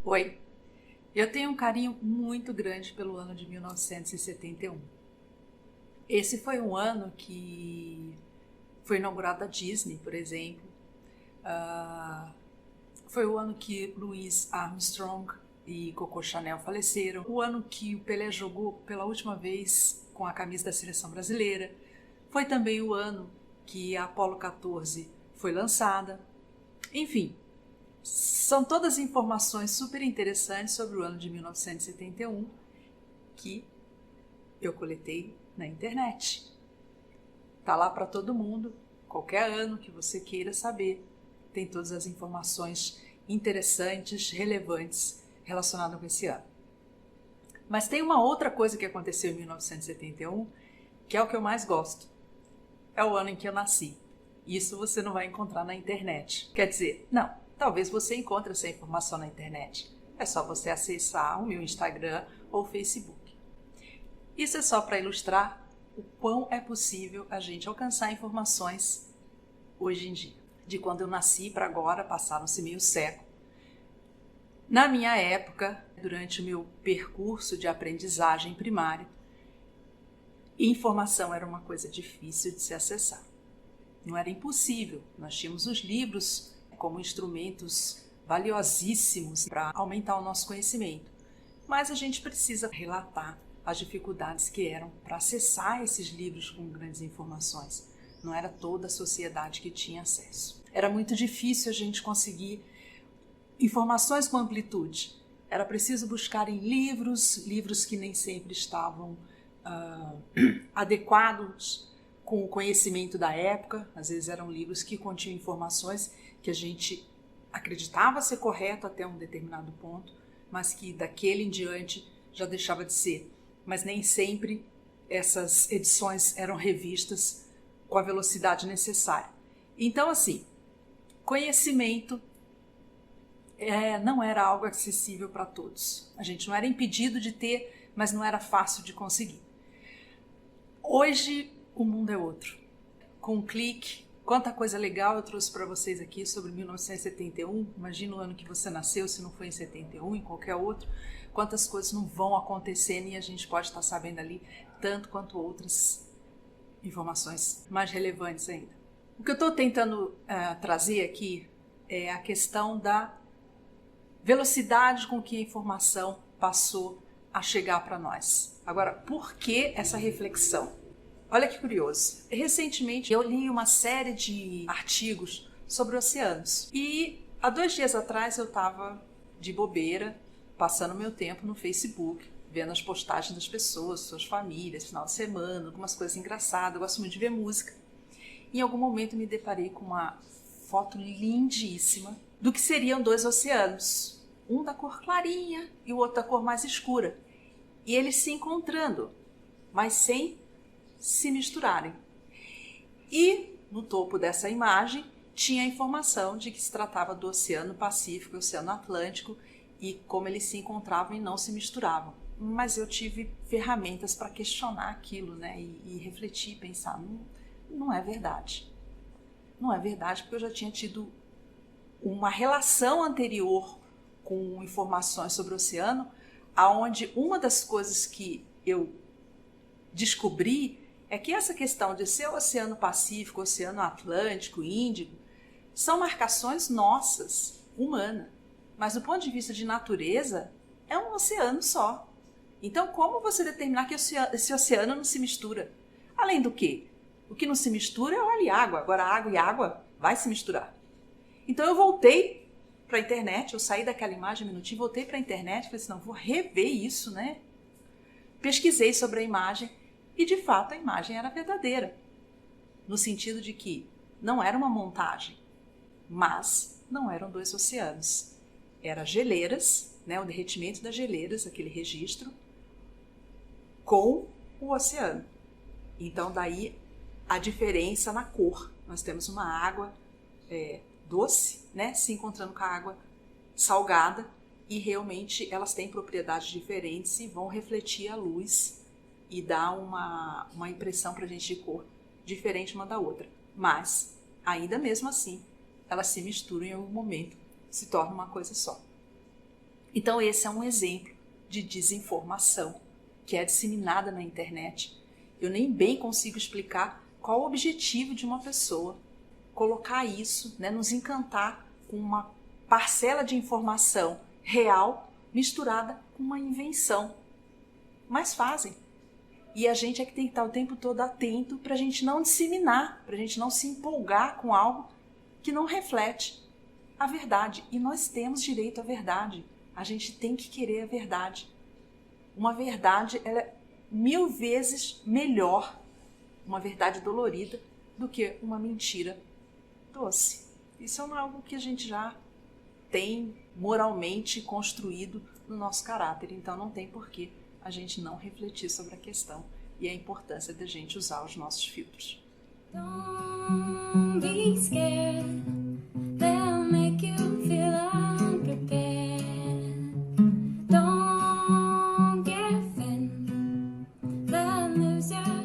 Oi, eu tenho um carinho muito grande pelo ano de 1971. Esse foi um ano que foi inaugurada a Disney, por exemplo. Foi o ano que Louis Armstrong e Coco Chanel faleceram. O ano que o Pelé jogou pela última vez com a camisa da seleção brasileira. Foi também o ano que a Apollo 14 foi lançada. Enfim, são todas informações super interessantes sobre o ano de 1971 que eu coletei na internet. Tá lá para todo mundo, qualquer ano que você queira saber, tem todas as informações interessantes, relevantes relacionadas com esse ano. Mas tem uma outra coisa que aconteceu em 1971, que é o que eu mais gosto. É o ano em que eu nasci. Isso você não vai encontrar na internet. Quer dizer, não, talvez você encontre essa informação na internet. É só você acessar o meu Instagram ou Facebook. Isso é só para ilustrar o quão é possível a gente alcançar informações hoje em dia. De quando eu nasci para agora, passaram-se meio século. Na minha época, durante o meu percurso de aprendizagem primária, informação era uma coisa difícil de se acessar. Não era impossível. Nós tínhamos os livros como instrumentos valiosíssimos para aumentar o nosso conhecimento. Mas a gente precisa relatar as dificuldades que eram para acessar esses livros com grandes informações. Não era toda a sociedade que tinha acesso. Era muito difícil a gente conseguir informações com amplitude. Era preciso buscar em livros que nem sempre estavam adequados com o conhecimento da época. Às vezes eram livros que continham informações que a gente acreditava ser correto até um determinado ponto, mas que daquele em diante já deixava de ser. Mas nem sempre essas edições eram revistas com a velocidade necessária. Então, assim, conhecimento não era algo acessível para todos. A gente não era impedido de ter, mas não era fácil de conseguir. Hoje, o mundo é outro. Com um clique, quanta coisa legal eu trouxe para vocês aqui sobre 1971. Imagina o ano que você nasceu, se não foi em 71, em qualquer outro. Quantas coisas não vão acontecendo e a gente pode estar sabendo ali, tanto quanto outras informações mais relevantes ainda. O que eu estou tentando trazer aqui é a questão da velocidade com que a informação passou a chegar para nós. Agora, por que essa reflexão? Olha que curioso. Recentemente eu li uma série de artigos sobre oceanos e há 2 dias atrás eu estava de bobeira, passando meu tempo no Facebook, vendo as postagens das pessoas, suas famílias, final de semana, algumas coisas engraçadas. Eu gosto muito de ver música. Em algum momento me deparei com uma foto lindíssima do que seriam 2 oceanos, um da cor clarinha e o outro da cor mais escura, e eles se encontrando, mas sem se misturarem. E no topo dessa imagem tinha a informação de que se tratava do Oceano Pacífico e Oceano Atlântico e como eles se encontravam e não se misturavam. Mas eu tive ferramentas para questionar aquilo, né? E refletir e pensar, não é verdade. Não é verdade, porque eu já tinha tido uma relação anterior com informações sobre o oceano, aonde uma das coisas que eu descobri é que essa questão de ser o Oceano Pacífico, Oceano Atlântico, Índico, são marcações nossas, humanas. Mas do ponto de vista de natureza, é um oceano só. Então, como você determinar que esse oceano não se mistura? Além do que? O que não se mistura é óleo e água. Agora, água e água vai se misturar. Então, eu voltei para a internet, eu saí daquela imagem um minutinho, voltei para a internet, falei assim, não, vou rever isso, né? Pesquisei sobre a imagem e, de fato, a imagem era verdadeira. No sentido de que não era uma montagem, mas não eram 2 oceanos. Eram geleiras, né, o derretimento das geleiras, aquele registro, com o oceano. Então, daí a diferença na cor. Nós temos uma água doce, né, se encontrando com a água salgada, e realmente elas têm propriedades diferentes e vão refletir a luz e dar uma impressão para a gente de cor diferente uma da outra. Mas, ainda mesmo assim, elas se misturam em algum momento, se torna uma coisa só. Então esse é um exemplo de desinformação que é disseminada na internet. Eu nem bem consigo explicar qual o objetivo de uma pessoa colocar isso, né, nos encantar com uma parcela de informação real misturada com uma invenção. Mas fazem. E a gente é que tem que estar o tempo todo atento para a gente não disseminar, para a gente não se empolgar com algo que não reflete a verdade. E nós temos direito à verdade. A gente tem que querer a verdade. Uma verdade, ela é 1000 vezes melhor, uma verdade dolorida, do que uma mentira doce. Isso é algo que a gente já tem moralmente construído no nosso caráter. Então não tem porquê a gente não refletir sobre a questão e a importância da gente usar os nossos filtros. Don't be scared, they'll make you feel unprepared. Don't get offended, they'll lose your